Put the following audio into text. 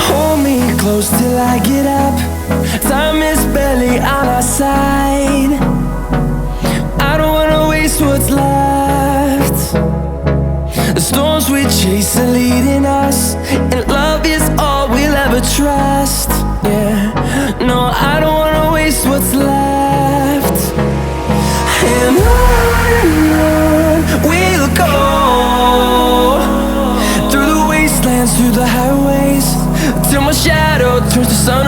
Hold me close till I get up. Time is barely on our side. I don't wanna waste what's left. The storms we chase are leading us, and love is all we'll ever trust. Yeah, no, I don't wanna waste what's left. And on we'll go, through the wastelands, through the highways, till my shadow turns to sun.